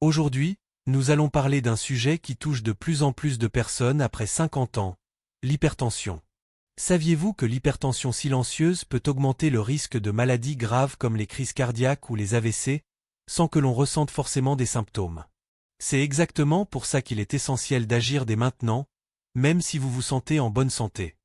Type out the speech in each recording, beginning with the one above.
Aujourd'hui, nous allons parler d'un sujet qui touche de plus en plus de personnes après 50 ans, l'hypertension. Saviez-vous que l'hypertension silencieuse peut augmenter le risque de maladies graves comme les crises cardiaques ou les AVC, sans que l'on ressente forcément des symptômes? C'est exactement pour ça qu'il est essentiel d'agir dès maintenant, même si vous vous sentez en bonne santé.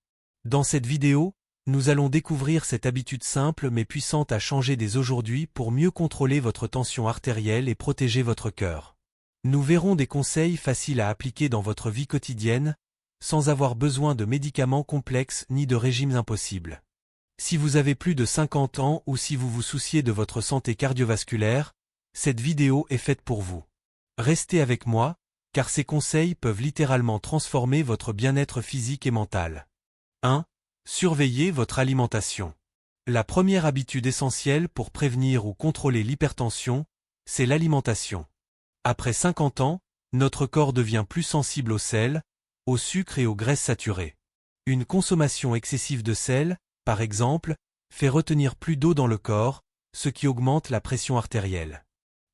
Dans cette vidéo, nous allons découvrir cette habitude simple mais puissante à changer dès aujourd'hui pour mieux contrôler votre tension artérielle et protéger votre cœur. Nous verrons des conseils faciles à appliquer dans votre vie quotidienne, sans avoir besoin de médicaments complexes ni de régimes impossibles. Si vous avez plus de 50 ans ou si vous vous souciez de votre santé cardiovasculaire, cette vidéo est faite pour vous. Restez avec moi, car ces conseils peuvent littéralement transformer votre bien-être physique et mental. 1. Surveillez votre alimentation. La première habitude essentielle pour prévenir ou contrôler l'hypertension, c'est l'alimentation. Après 50 ans, notre corps devient plus sensible au sel, au sucre et aux graisses saturées. Une consommation excessive de sel, par exemple, fait retenir plus d'eau dans le corps, ce qui augmente la pression artérielle.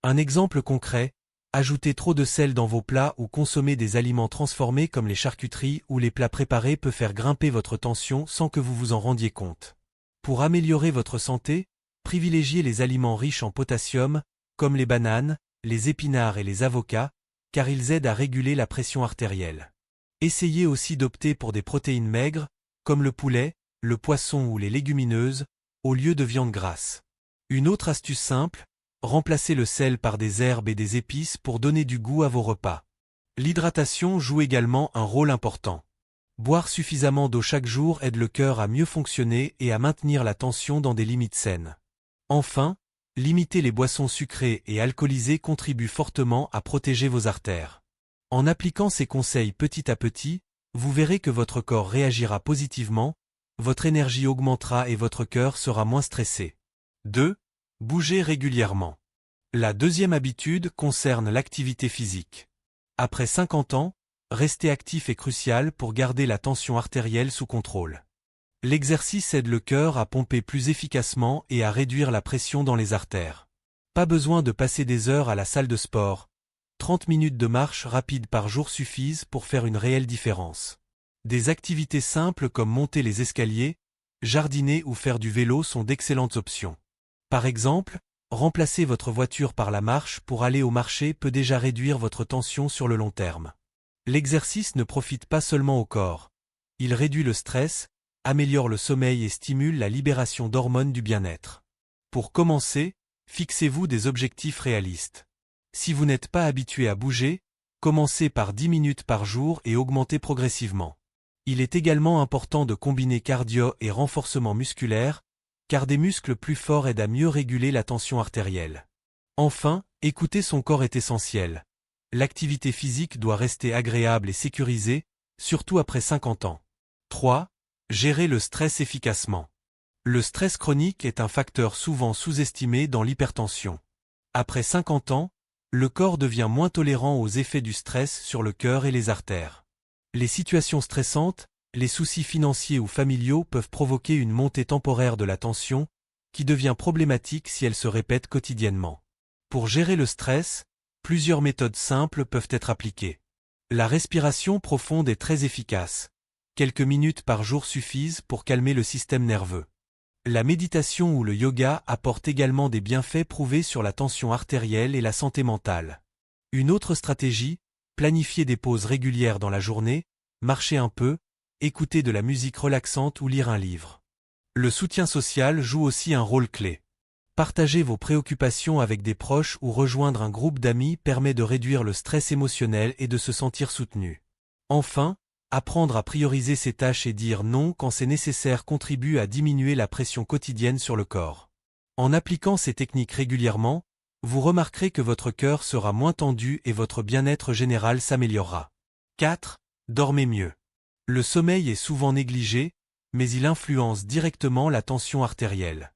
Un exemple concret, ajoutez trop de sel dans vos plats ou consommer des aliments transformés comme les charcuteries ou les plats préparés peut faire grimper votre tension sans que vous vous en rendiez compte. Pour améliorer votre santé, privilégiez les aliments riches en potassium, comme les bananes, les épinards et les avocats, car ils aident à réguler la pression artérielle. Essayez aussi d'opter pour des protéines maigres, comme le poulet, le poisson ou les légumineuses, au lieu de viande grasse. Une autre astuce simple, remplacez le sel par des herbes et des épices pour donner du goût à vos repas. L'hydratation joue également un rôle important. Boire suffisamment d'eau chaque jour aide le cœur à mieux fonctionner et à maintenir la tension dans des limites saines. Enfin, limiter les boissons sucrées et alcoolisées contribue fortement à protéger vos artères. En appliquant ces conseils petit à petit, vous verrez que votre corps réagira positivement, votre énergie augmentera et votre cœur sera moins stressé. 2. Bougez régulièrement. La deuxième habitude concerne l'activité physique. Après 50 ans, rester actif est crucial pour garder la tension artérielle sous contrôle. L'exercice aide le cœur à pomper plus efficacement et à réduire la pression dans les artères. Pas besoin de passer des heures à la salle de sport. 30 minutes de marche rapide par jour suffisent pour faire une réelle différence. Des activités simples comme monter les escaliers, jardiner ou faire du vélo sont d'excellentes options. Par exemple, remplacer votre voiture par la marche pour aller au marché peut déjà réduire votre tension sur le long terme. L'exercice ne profite pas seulement au corps. Il réduit le stress, améliore le sommeil et stimule la libération d'hormones du bien-être. Pour commencer, fixez-vous des objectifs réalistes. Si vous n'êtes pas habitué à bouger, commencez par 10 minutes par jour et augmentez progressivement. Il est également important de combiner cardio et renforcement musculaire, car des muscles plus forts aident à mieux réguler la tension artérielle. Enfin, écouter son corps est essentiel. L'activité physique doit rester agréable et sécurisée, surtout après 50 ans. 3. Gérer le stress efficacement. Le stress chronique est un facteur souvent sous-estimé dans l'hypertension. Après 50 ans, le corps devient moins tolérant aux effets du stress sur le cœur et les artères. Les situations stressantes, les soucis financiers ou familiaux peuvent provoquer une montée temporaire de la tension, qui devient problématique si elle se répète quotidiennement. Pour gérer le stress, plusieurs méthodes simples peuvent être appliquées. La respiration profonde est très efficace. Quelques minutes par jour suffisent pour calmer le système nerveux. La méditation ou le yoga apportent également des bienfaits prouvés sur la tension artérielle et la santé mentale. Une autre stratégie, planifier des pauses régulières dans la journée, marcher un peu, écouter de la musique relaxante ou lire un livre. Le soutien social joue aussi un rôle clé. Partager vos préoccupations avec des proches ou rejoindre un groupe d'amis permet de réduire le stress émotionnel et de se sentir soutenu. Enfin, apprendre à prioriser ses tâches et dire non quand c'est nécessaire contribue à diminuer la pression quotidienne sur le corps. En appliquant ces techniques régulièrement, vous remarquerez que votre cœur sera moins tendu et votre bien-être général s'améliorera. 4. Dormez mieux. Le sommeil est souvent négligé, mais il influence directement la tension artérielle.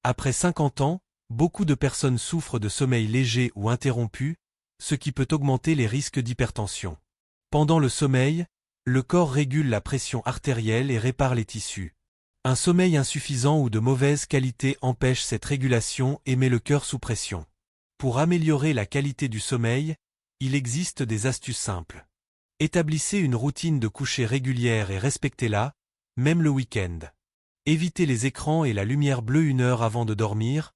Après 50 ans, beaucoup de personnes souffrent de sommeil léger ou interrompu, ce qui peut augmenter les risques d'hypertension. Pendant le sommeil, le corps régule la pression artérielle et répare les tissus. Un sommeil insuffisant ou de mauvaise qualité empêche cette régulation et met le cœur sous pression. Pour améliorer la qualité du sommeil, il existe des astuces simples. Établissez une routine de coucher régulière et respectez-la, même le week-end. Évitez les écrans et la lumière bleue 1 heure avant de dormir,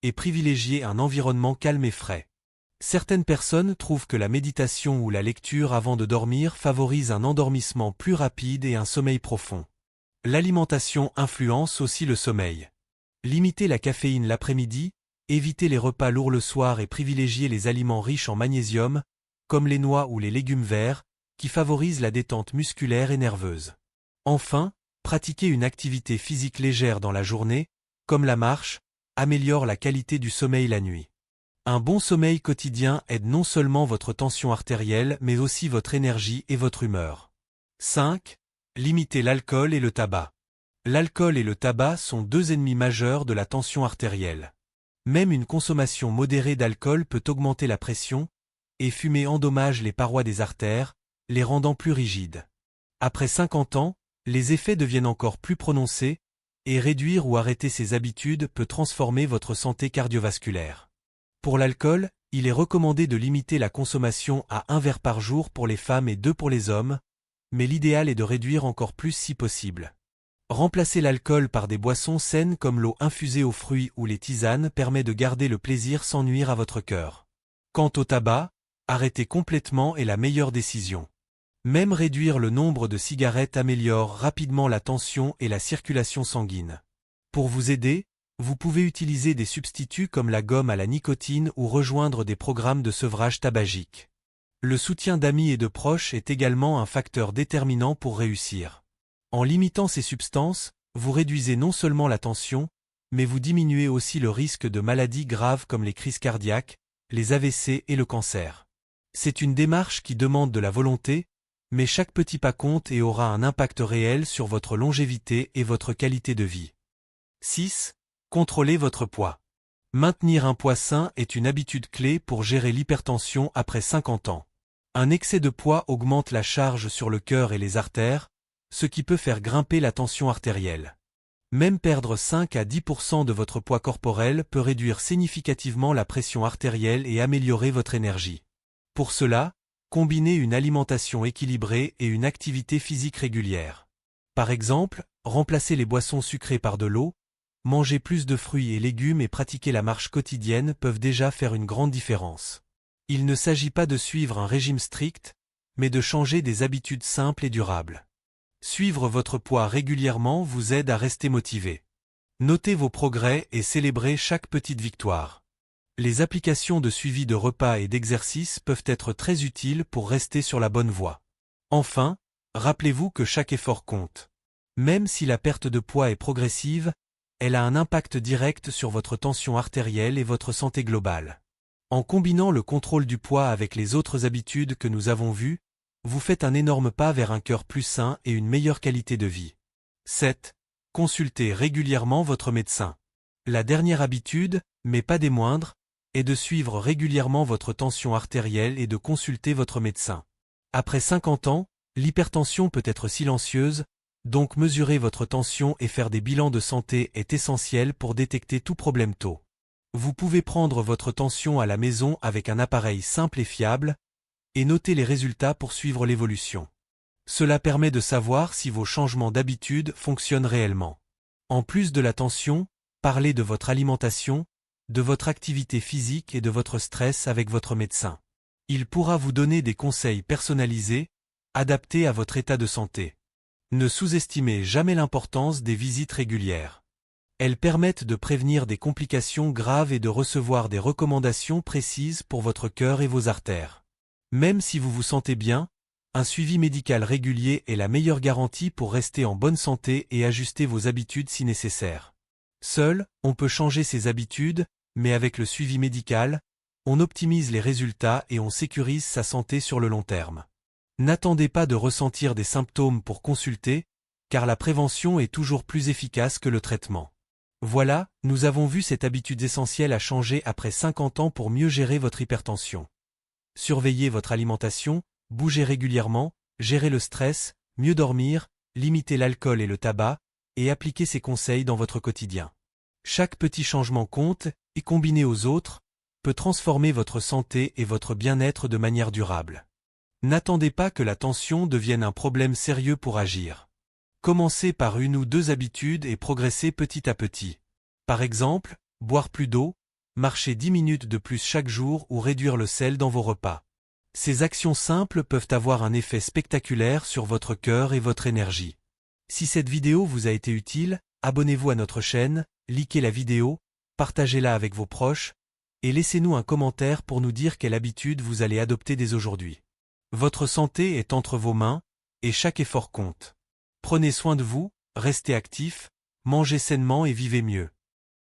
et privilégiez un environnement calme et frais. Certaines personnes trouvent que la méditation ou la lecture avant de dormir favorise un endormissement plus rapide et un sommeil profond. L'alimentation influence aussi le sommeil. Limitez la caféine l'après-midi, évitez les repas lourds le soir et privilégiez les aliments riches en magnésium, comme les noix ou les légumes verts, qui favorisent la détente musculaire et nerveuse. Enfin, pratiquer une activité physique légère dans la journée, comme la marche, améliore la qualité du sommeil la nuit. Un bon sommeil quotidien aide non seulement votre tension artérielle mais aussi votre énergie et votre humeur. 5. Limitez l'alcool et le tabac. L'alcool et le tabac sont 2 ennemis majeurs de la tension artérielle. Même une consommation modérée d'alcool peut augmenter la pression, et fumer endommage les parois des artères, les rendant plus rigides. Après 50 ans, les effets deviennent encore plus prononcés, et réduire ou arrêter ces habitudes peut transformer votre santé cardiovasculaire. Pour l'alcool, il est recommandé de limiter la consommation à 1 verre par jour pour les femmes et 2 pour les hommes, mais l'idéal est de réduire encore plus si possible. Remplacer l'alcool par des boissons saines comme l'eau infusée aux fruits ou les tisanes permet de garder le plaisir sans nuire à votre cœur. Quant au tabac, arrêter complètement est la meilleure décision. Même réduire le nombre de cigarettes améliore rapidement la tension et la circulation sanguine. Pour vous aider, vous pouvez utiliser des substituts comme la gomme à la nicotine ou rejoindre des programmes de sevrage tabagique. Le soutien d'amis et de proches est également un facteur déterminant pour réussir. En limitant ces substances, vous réduisez non seulement la tension, mais vous diminuez aussi le risque de maladies graves comme les crises cardiaques, les AVC et le cancer. C'est une démarche qui demande de la volonté, mais chaque petit pas compte et aura un impact réel sur votre longévité et votre qualité de vie. 6. Contrôlez votre poids. Maintenir un poids sain est une habitude clé pour gérer l'hypertension après 50 ans. Un excès de poids augmente la charge sur le cœur et les artères, ce qui peut faire grimper la tension artérielle. Même perdre 5 à 10% de votre poids corporel peut réduire significativement la pression artérielle et améliorer votre énergie. Pour cela, combinez une alimentation équilibrée et une activité physique régulière. Par exemple, remplacez les boissons sucrées par de l'eau, manger plus de fruits et légumes et pratiquer la marche quotidienne peuvent déjà faire une grande différence. Il ne s'agit pas de suivre un régime strict, mais de changer des habitudes simples et durables. Suivre votre poids régulièrement vous aide à rester motivé. Notez vos progrès et célébrez chaque petite victoire. Les applications de suivi de repas et d'exercice peuvent être très utiles pour rester sur la bonne voie. Enfin, rappelez-vous que chaque effort compte. Même si la perte de poids est progressive, elle a un impact direct sur votre tension artérielle et votre santé globale. En combinant le contrôle du poids avec les autres habitudes que nous avons vues, vous faites un énorme pas vers un cœur plus sain et une meilleure qualité de vie. 7. Consultez régulièrement votre médecin. La dernière habitude, mais pas des moindres, est de suivre régulièrement votre tension artérielle et de consulter votre médecin. Après 50 ans, l'hypertension peut être silencieuse, donc mesurer votre tension et faire des bilans de santé est essentiel pour détecter tout problème tôt. Vous pouvez prendre votre tension à la maison avec un appareil simple et fiable, et noter les résultats pour suivre l'évolution. Cela permet de savoir si vos changements d'habitude fonctionnent réellement. En plus de la tension, parlez de votre alimentation, de votre activité physique et de votre stress avec votre médecin. Il pourra vous donner des conseils personnalisés, adaptés à votre état de santé. Ne sous-estimez jamais l'importance des visites régulières. Elles permettent de prévenir des complications graves et de recevoir des recommandations précises pour votre cœur et vos artères. Même si vous vous sentez bien, un suivi médical régulier est la meilleure garantie pour rester en bonne santé et ajuster vos habitudes si nécessaire. Seul, on peut changer ses habitudes, mais avec le suivi médical, on optimise les résultats et on sécurise sa santé sur le long terme. N'attendez pas de ressentir des symptômes pour consulter, car la prévention est toujours plus efficace que le traitement. Voilà, nous avons vu cette habitude essentielle à changer après 50 ans pour mieux gérer votre hypertension. Surveillez votre alimentation, bougez régulièrement, gérez le stress, mieux dormir, limitez l'alcool et le tabac, et appliquez ces conseils dans votre quotidien. Chaque petit changement compte, et combiné aux autres, peut transformer votre santé et votre bien-être de manière durable. N'attendez pas que la tension devienne un problème sérieux pour agir. Commencez par une ou deux habitudes et progressez petit à petit. Par exemple, boire plus d'eau, marcher 10 minutes de plus chaque jour ou réduire le sel dans vos repas. Ces actions simples peuvent avoir un effet spectaculaire sur votre cœur et votre énergie. Si cette vidéo vous a été utile, abonnez-vous à notre chaîne, likez la vidéo, partagez-la avec vos proches, et laissez-nous un commentaire pour nous dire quelle habitude vous allez adopter dès aujourd'hui. Votre santé est entre vos mains, et chaque effort compte. Prenez soin de vous, restez actifs, mangez sainement et vivez mieux.